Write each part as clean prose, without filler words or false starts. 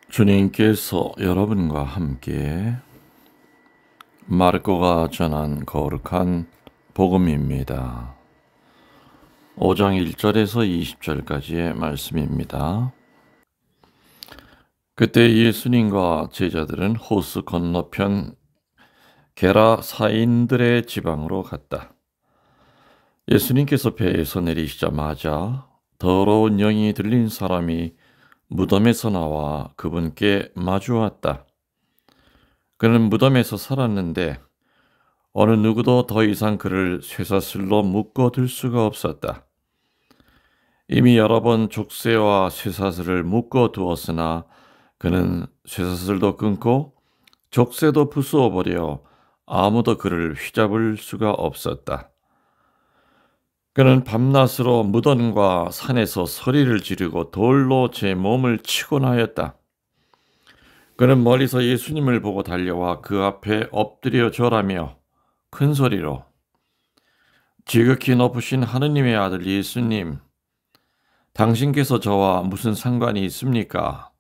주님께서 여러분과 함께 마르코가 전한 거룩한 복음입니다. 5장 1절에서 20절까지의 말씀입니다. 그때 예수님과 제자들은 호수 건너편 게라사인들의 지방으로 갔다. 예수님께서 배에서 내리시자마자 더러운 영이 들린 사람이 무덤에서 나와 그분께 마주왔다. 그는 무덤에서 살았는데 어느 누구도 더 이상 그를 쇠사슬로 묶어둘 수가 없었다. 이미 여러 번 족쇄와 쇠사슬을 묶어두었으나 그는 쇠사슬도 끊고 족쇄도 부수어버려 아무도 그를 휘잡을 수가 없었다. 그는 밤낮으로 무덤과 산에서 소리를 지르고 돌로 제 몸을 치곤 하였다. 그는 멀리서 예수님을 보고 달려와 그 앞에 엎드려 절하며 큰 소리로 지극히 높으신 하느님의 아들 예수님, 당신께서 저와 무슨 상관이 있습니까?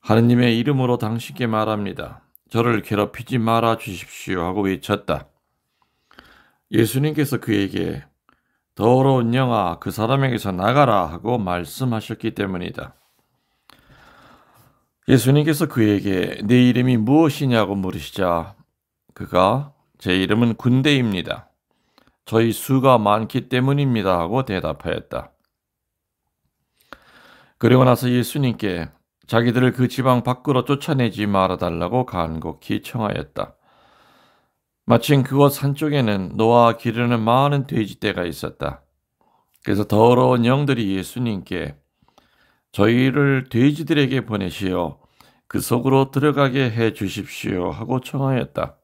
하느님의 이름으로 당신께 말합니다. 저를 괴롭히지 말아 주십시오 하고 외쳤다. 예수님께서 그에게 더러운 영아, 그 사람에게서 나가라 하고 말씀하셨기 때문이다. 예수님께서 그에게 네 이름이 무엇이냐고 물으시자 그가 제 이름은 군대입니다. 저희 수가 많기 때문입니다 하고 대답하였다. 그리고 나서 예수님께 자기들을 그 지방 밖으로 쫓아내지 말아달라고 간곡히 청하였다. 마침 그곳 산쪽에는 노아 기르는 많은 돼지떼가 있었다. 그래서 더러운 영들이 예수님께 저희를 돼지들에게 보내시어 그 속으로 들어가게 해 주십시오 하고 청하였다.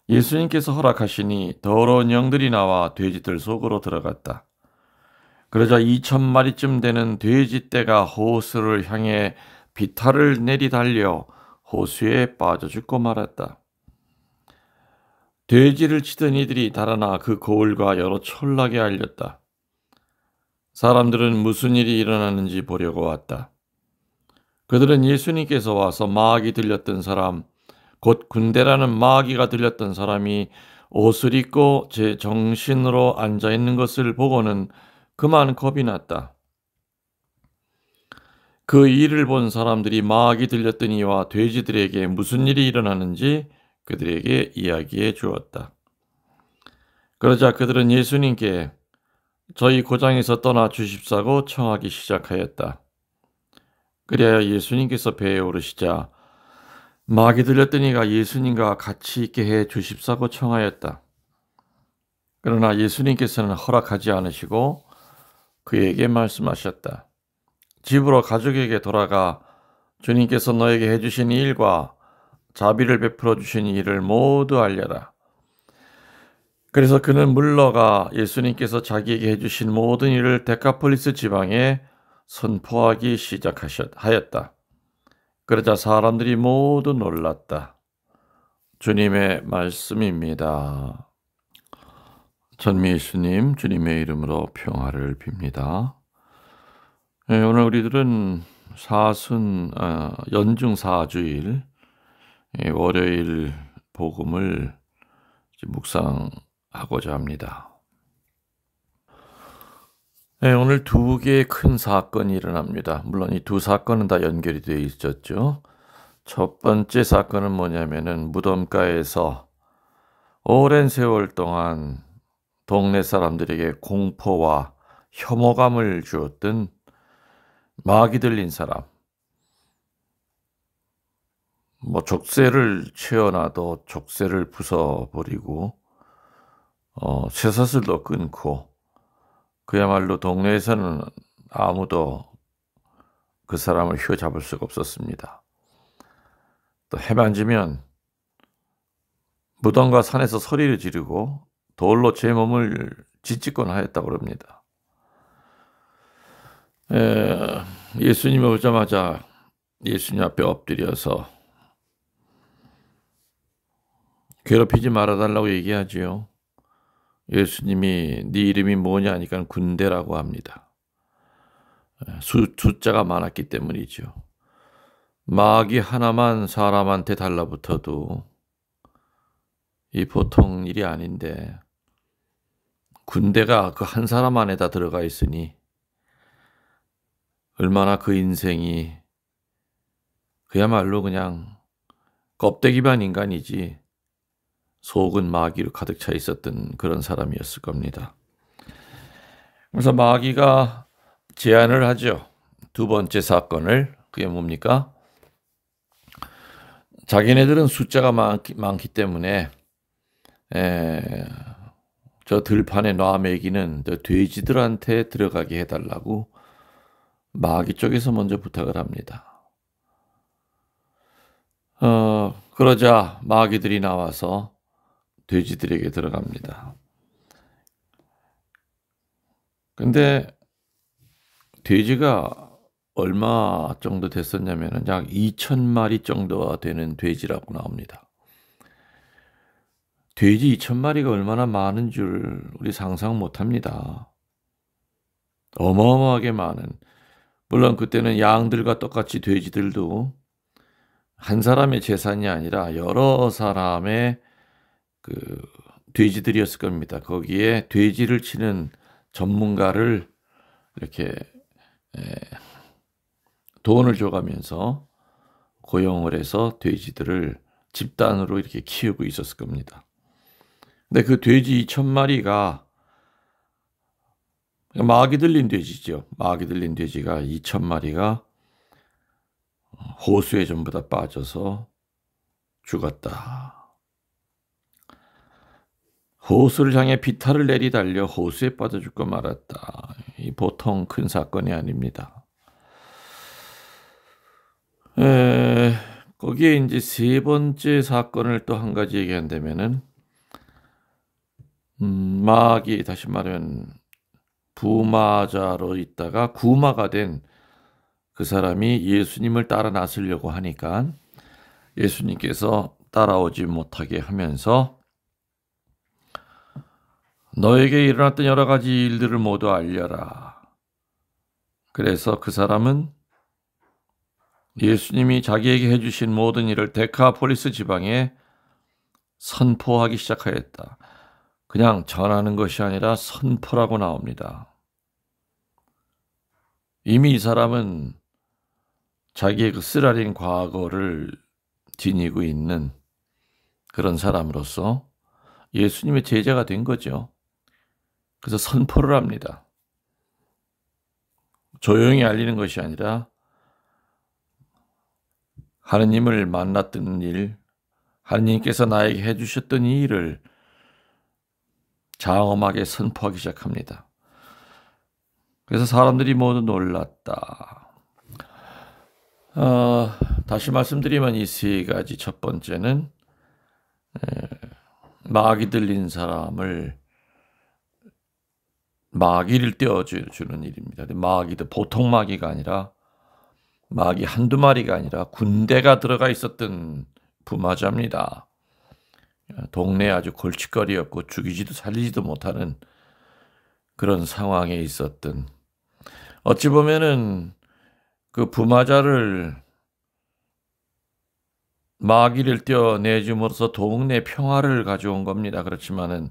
예수님께서 허락하시니 더러운 영들이 나와 돼지들 속으로 들어갔다. 그러자 2,000마리쯤 되는 돼지떼가 호수를 향해 비탈을 내리달려 호수에 빠져 죽고 말았다. 돼지를 치던 이들이 달아나 그 거울과 여러 촌락에 알렸다. 사람들은 무슨 일이 일어나는지 보려고 왔다. 그들은 예수님께서 와서 마귀 들렸던 사람, 곧 군대라는 마귀가 들렸던 사람이 옷을 입고 제 정신으로 앉아있는 것을 보고는 그만 겁이 났다. 그 일을 본 사람들이 마귀 들렸던 이와 돼지들에게 무슨 일이 일어나는지 그들에게 이야기해 주었다. 그러자 그들은 예수님께 저희 고장에서 떠나 주십사고 청하기 시작하였다. 그래야 예수님께서 배에 오르시자 마귀 들렸던 이가 예수님과 같이 있게 해 주십사고 청하였다. 그러나 예수님께서는 허락하지 않으시고 그에게 말씀하셨다. 집으로 가족에게 돌아가 주님께서 너에게 해주신 일과 자비를 베풀어 주신 일을 모두 알려라. 그래서 그는 물러가 예수님께서 자기에게 해주신 모든 일을 데카폴리스 지방에 선포하기 시작하였다. 그러자 사람들이 모두 놀랐다. 주님의 말씀입니다. 전미 예수님, 주님의 이름으로 평화를 빕니다. 네, 오늘 우리들은 연중 4주일 월요일 복음을 묵상하고자 합니다. 네, 오늘 두 개의 큰 사건이 일어납니다. 물론 이 두 사건은 다 연결이 되어 있었죠. 첫 번째 사건은 뭐냐면은 무덤가에서 오랜 세월 동안 동네 사람들에게 공포와 혐오감을 주었던 마귀 들린 사람. 족쇄를 채워놔도 족쇄를 부숴버리고 쇠사슬도 끊고 그야말로 동네에서는 아무도 그 사람을 휘어잡을 수가 없었습니다. 또 해 만지면 무덤과 산에서 소리를 지르고 돌로 제 몸을 짓짓곤 하였다고 합니다. 예수님이 오자마자 예수님 앞에 엎드려서 괴롭히지 말아달라고 얘기하지요. 예수님이 네 이름이 뭐냐 하니까 군대라고 합니다. 숫자가 많았기 때문이죠. 마귀 하나만 사람한테 달라붙어도 이 보통 일이 아닌데 군대가 그 한 사람 안에다 들어가 있으니 얼마나 그 인생이 그야말로 그냥 껍데기만 인간이지 속은 마귀로 가득 차 있었던 그런 사람이었을 겁니다. 그래서 마귀가 제안을 하죠. 두 번째 사건을. 그게 뭡니까? 자기네들은 숫자가 많기 때문에 저 들판에 놔 먹이는 저 돼지들한테 들어가게 해달라고 마귀 쪽에서 먼저 부탁을 합니다. 그러자 마귀들이 나와서 돼지들에게 들어갑니다. 근데 돼지가 얼마 정도 됐었냐면 약 2,000마리 정도가 되는 돼지라고 나옵니다. 돼지 2,000마리가 얼마나 많은 줄 우리 상상 못합니다. 어마어마하게 많은. 물론 그때는 양들과 똑같이 돼지들도 한 사람의 재산이 아니라 여러 사람의 그 돼지들이었을 겁니다. 거기에 돼지를 치는 전문가를 이렇게 돈을 줘가면서 고용을 해서 돼지들을 집단으로 이렇게 키우고 있었을 겁니다. 근데 그 돼지 2,000마리가 마귀 들린 돼지죠. 마귀 들린 돼지가 2,000마리가 호수에 전부 다 빠져서 죽었다. 호수를 향해 비탈을 내리달려 호수에 빠져 죽고 말았다. 이 보통 큰 사건이 아닙니다. 거기에 이제 세 번째 사건을 또 한 가지 얘기한다면은 마귀, 다시 말하면 부마자로 있다가 구마가 된 그 사람이 예수님을 따라 나서려고 하니까 예수님께서 따라오지 못하게 하면서 너에게 일어났던 여러 가지 일들을 모두 알려라. 그래서 그 사람은 예수님이 자기에게 해주신 모든 일을 데카폴리스 지방에 선포하기 시작하였다. 그냥 전하는 것이 아니라 선포라고 나옵니다. 이미 이 사람은 자기의 그 쓰라린 과거를 지니고 있는 그런 사람으로서 예수님의 제자가 된 거죠. 그래서 선포를 합니다. 조용히 알리는 것이 아니라 하느님을 만났던 일, 하느님께서 나에게 해주셨던 이 일을 장엄하게 선포하기 시작합니다. 그래서 사람들이 모두 놀랐다. 다시 말씀드리면 이 세 가지. 첫 번째는 마귀 들린 사람을 마귀를 떼어주는 일입니다. 마귀도 보통 마귀가 아니라 마귀 한두 마리가 아니라 군대가 들어가 있었던 부마자입니다. 동네에 아주 골칫거리였고 죽이지도 살리지도 못하는 그런 상황에 있었던, 어찌 보면은 그 부마자를 마귀를 떼어내줌으로써 동네 평화를 가져온 겁니다. 그렇지만은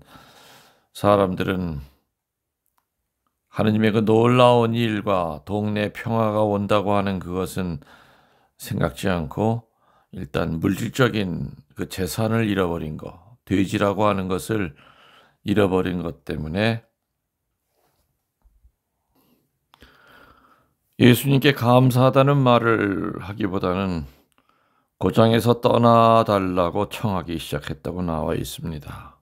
사람들은 하느님의 그 놀라운 일과 동네 평화가 온다고 하는 그것은 생각지 않고 일단 물질적인 그 재산을 잃어버린 것, 돼지라고 하는 것을 잃어버린 것 때문에 예수님께 감사하다는 말을 하기보다는 고장에서 떠나달라고 청하기 시작했다고 나와 있습니다.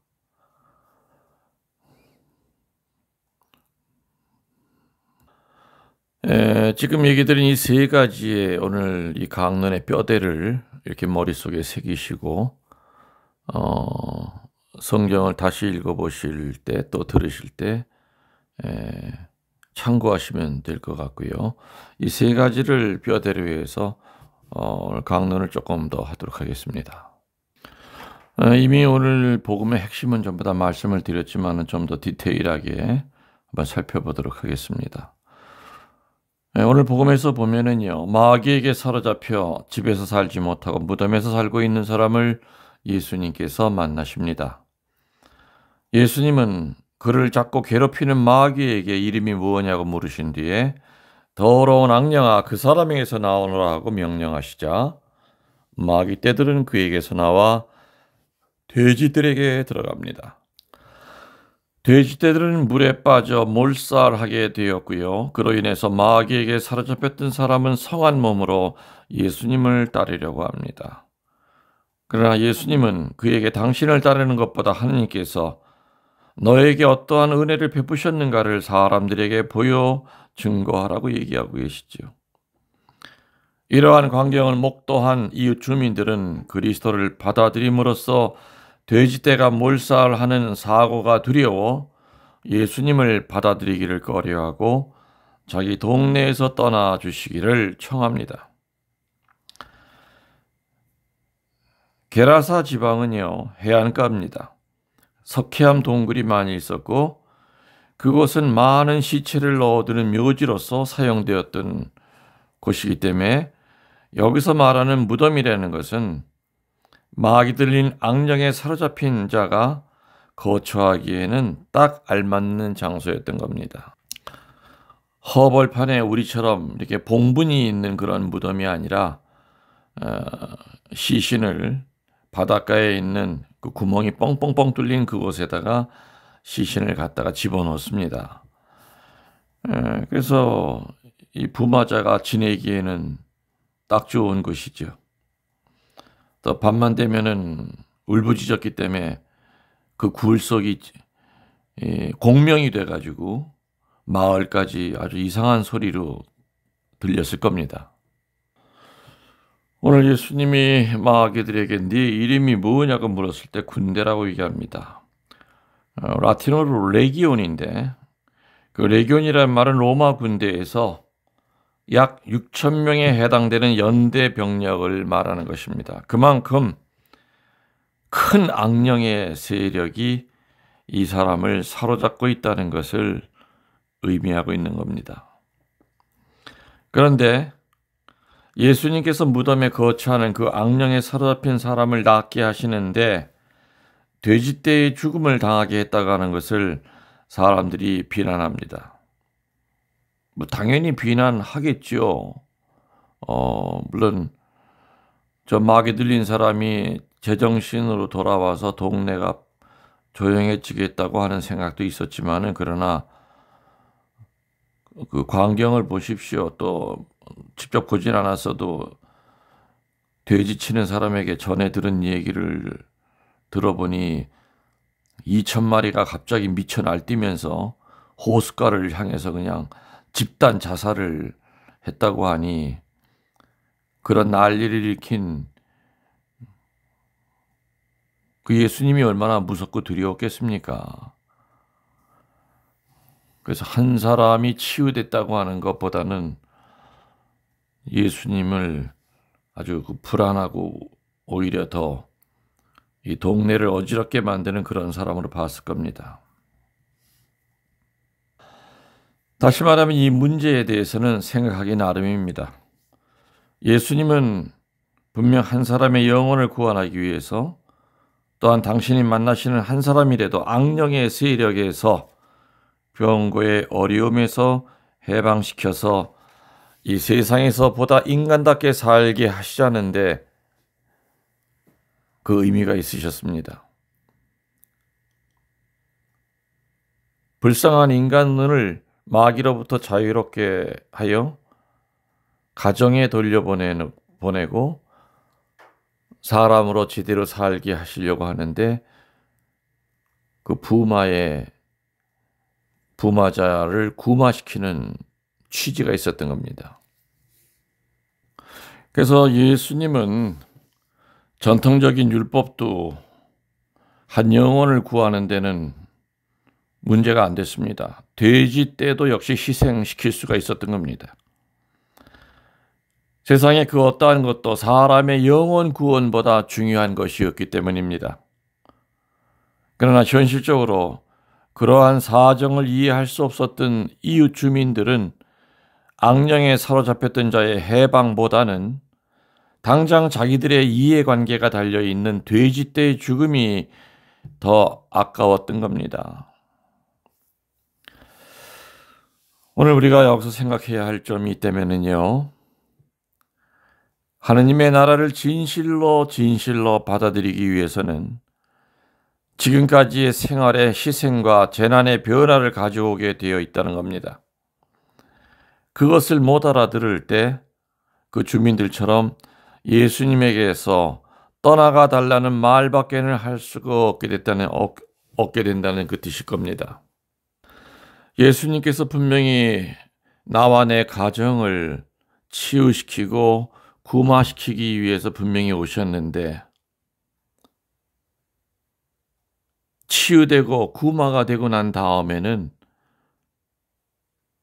지금 얘기 드린 이 세 가지의 오늘 이 강론의 뼈대를 이렇게 머릿속에 새기시고 성경을 다시 읽어보실 때 또 들으실 때 참고하시면 될 것 같고요. 이 세 가지를 뼈대로 해서 오늘 강론을 조금 더 하도록 하겠습니다. 이미 오늘 복음의 핵심은 전부 다 말씀을 드렸지만 좀 더 디테일하게 한번 살펴보도록 하겠습니다. 네, 오늘 복음에서 보면은요, 마귀에게 사로잡혀 집에서 살지 못하고 무덤에서 살고 있는 사람을 예수님께서 만나십니다. 예수님은 그를 잡고 괴롭히는 마귀에게 이름이 무엇냐고 물으신 뒤에 더러운 악령아 그 사람에게서 나오너라 고 명령하시자 마귀 떼들은 그에게서 나와 돼지들에게 들어갑니다. 돼지떼들은 물에 빠져 몰살하게 되었고요. 그로 인해서 마귀에게 사로잡혔던 사람은 성한 몸으로 예수님을 따르려고 합니다. 그러나 예수님은 그에게 당신을 따르는 것보다 하느님께서 너에게 어떠한 은혜를 베푸셨는가를 사람들에게 보여 증거하라고 얘기하고 계시죠. 이러한 광경을 목도한 이웃 주민들은 그리스도를 받아들임으로써 돼지떼가 몰살하는 사고가 두려워 예수님을 받아들이기를 꺼려하고 자기 동네에서 떠나 주시기를 청합니다. 게라사 지방은요, 해안가입니다. 석회암 동굴이 많이 있었고 그곳은 많은 시체를 넣어두는 묘지로서 사용되었던 곳이기 때문에 여기서 말하는 무덤이라는 것은 마귀 들린 악령에 사로잡힌 자가 거처하기에는 딱 알맞는 장소였던 겁니다. 허벌판에 우리처럼 이렇게 봉분이 있는 그런 무덤이 아니라 시신을 바닷가에 있는 그 구멍이 뻥뻥뻥 뚫린 그곳에다가 시신을 갖다가 집어넣습니다. 그래서 이 부마자가 지내기에는 딱 좋은 곳이죠. 또 밤만 되면은 울부짖었기 때문에 그 굴속이 공명이 돼가지고 마을까지 아주 이상한 소리로 들렸을 겁니다. 오늘 예수님이 마귀들에게 네 이름이 뭐냐고 물었을 때 군대라고 얘기합니다. 라틴어로 레기온인데 그 레기온이라는 말은 로마 군대에서 약 6천 명에 해당되는 연대 병력을 말하는 것입니다. 그만큼 큰 악령의 세력이 이 사람을 사로잡고 있다는 것을 의미하고 있는 겁니다. 그런데 예수님께서 무덤에 거처하는 그 악령에 사로잡힌 사람을 낫게 하시는데 돼지떼의 죽음을 당하게 했다고 하는 것을 사람들이 비난합니다. 당연히 비난하겠죠. 물론 저 마귀 들린 사람이 제정신으로 돌아와서 동네가 조용해지겠다고 하는 생각도 있었지만은 그러나 그 광경을 보십시오. 또 직접 보진 않았어도 돼지 치는 사람에게 전해 들은 얘기를 들어보니 2,000마리가 갑자기 미쳐 날뛰면서 호숫가를 향해서 그냥 집단 자살을 했다고 하니 그런 난리를 일으킨 그 예수님이 얼마나 무섭고 두려웠겠습니까? 그래서 한 사람이 치유됐다고 하는 것보다는 예수님을 아주 불안하고 오히려 더 이 동네를 어지럽게 만드는 그런 사람으로 봤을 겁니다. 다시 말하면 이 문제에 대해서는 생각하기 나름입니다. 예수님은 분명 한 사람의 영혼을 구원하기 위해서 또한 당신이 만나시는 한 사람이라도 악령의 세력에서 병고의 어려움에서 해방시켜서 이 세상에서 보다 인간답게 살게 하시자는데 그 의미가 있으셨습니다. 불쌍한 인간을 마귀로부터 자유롭게 하여 가정에 돌려보내고 사람으로 제대로 살게 하시려고 하는데 그 부마자를 구마시키는 취지가 있었던 겁니다. 그래서 예수님은 전통적인 율법도 한 영혼을 구하는 데는 문제가 안 됐습니다. 돼지 떼도 역시 희생시킬 수가 있었던 겁니다. 세상에 그 어떠한 것도 사람의 영혼 구원보다 중요한 것이었기 때문입니다. 그러나 현실적으로 그러한 사정을 이해할 수 없었던 이웃 주민들은 악령에 사로잡혔던 자의 해방보다는 당장 자기들의 이해관계가 달려있는 돼지떼의 죽음이 더 아까웠던 겁니다. 오늘 우리가 여기서 생각해야 할 점이 있다면요. 하느님의 나라를 진실로 받아들이기 위해서는 지금까지의 생활의 희생과 재난의 변화를 가져오게 되어 있다는 겁니다. 그것을 못 알아들을 때 그 주민들처럼 예수님에게서 떠나가 달라는 말밖에는 할 수가 없게 된다는 그 뜻일 겁니다. 예수님께서 분명히 나와 내 가정을 치유시키고 구마시키기 위해서 분명히 오셨는데 치유되고 구마가 되고 난 다음에는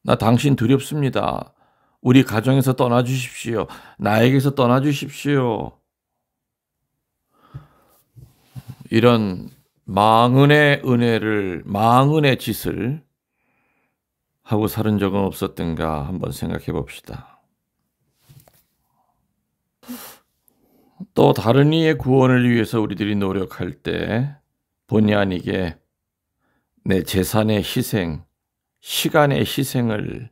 나 당신 두렵습니다. 우리 가정에서 떠나주십시오. 나에게서 떠나주십시오. 이런 망은의 짓을 하고 살은 적은 없었던가 한번 생각해 봅시다. 또 다른 이의 구원을 위해서 우리들이 노력할 때 본의 아니게 내 재산의 희생, 시간의 희생을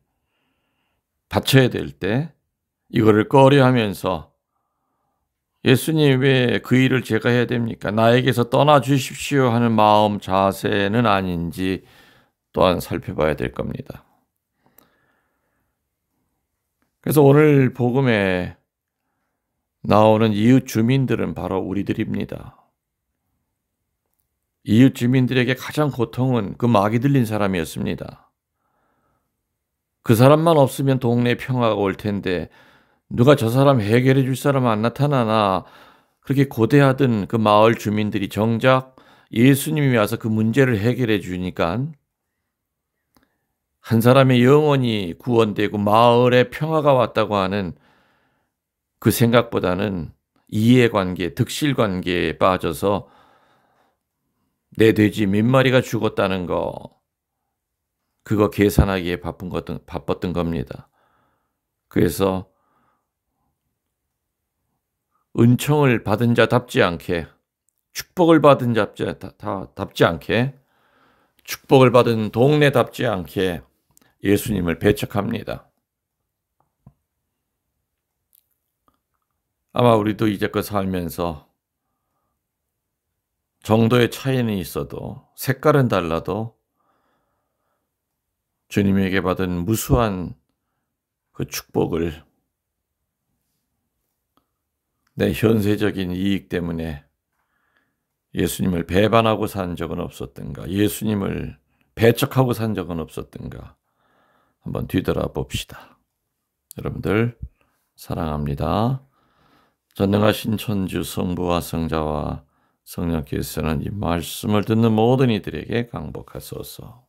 바쳐야 될 때 이거를 꺼려하면서 예수님 왜 그 일을 제가 해야 됩니까? 나에게서 떠나 주십시오 하는 마음 자세는 아닌지 또한 살펴봐야 될 겁니다. 그래서 오늘 복음에 나오는 이웃 주민들은 바로 우리들입니다. 이웃 주민들에게 가장 고통은 그 막이 들린 사람이었습니다. 그 사람만 없으면 동네에 평화가 올 텐데 누가 저 사람 해결해 줄 사람 안 나타나나 그렇게 고대하던 그 마을 주민들이 정작 예수님이 와서 그 문제를 해결해 주니까 한 사람의 영혼이 구원되고 마을에 평화가 왔다고 하는 그 생각보다는 이해관계, 득실관계에 빠져서 내 돼지 몇 마리가 죽었다는 거 그거 계산하기에 바빴던 겁니다. 그래서 은총을 받은 자답지 않게 축복을 받은 자답지 않게 축복을 받은 동네답지 않게 예수님을 배척합니다. 아마 우리도 이제껏 살면서 정도의 차이는 있어도 색깔은 달라도 주님에게 받은 무수한 그 축복을 내 현세적인 이익 때문에 예수님을 배반하고 산 적은 없었던가, 예수님을 배척하고 산 적은 없었던가 한번 뒤돌아봅시다. 여러분들 사랑합니다. 전능하신 천주 성부와 성자와 성령께서는 이 말씀을 듣는 모든 이들에게 강복하소서.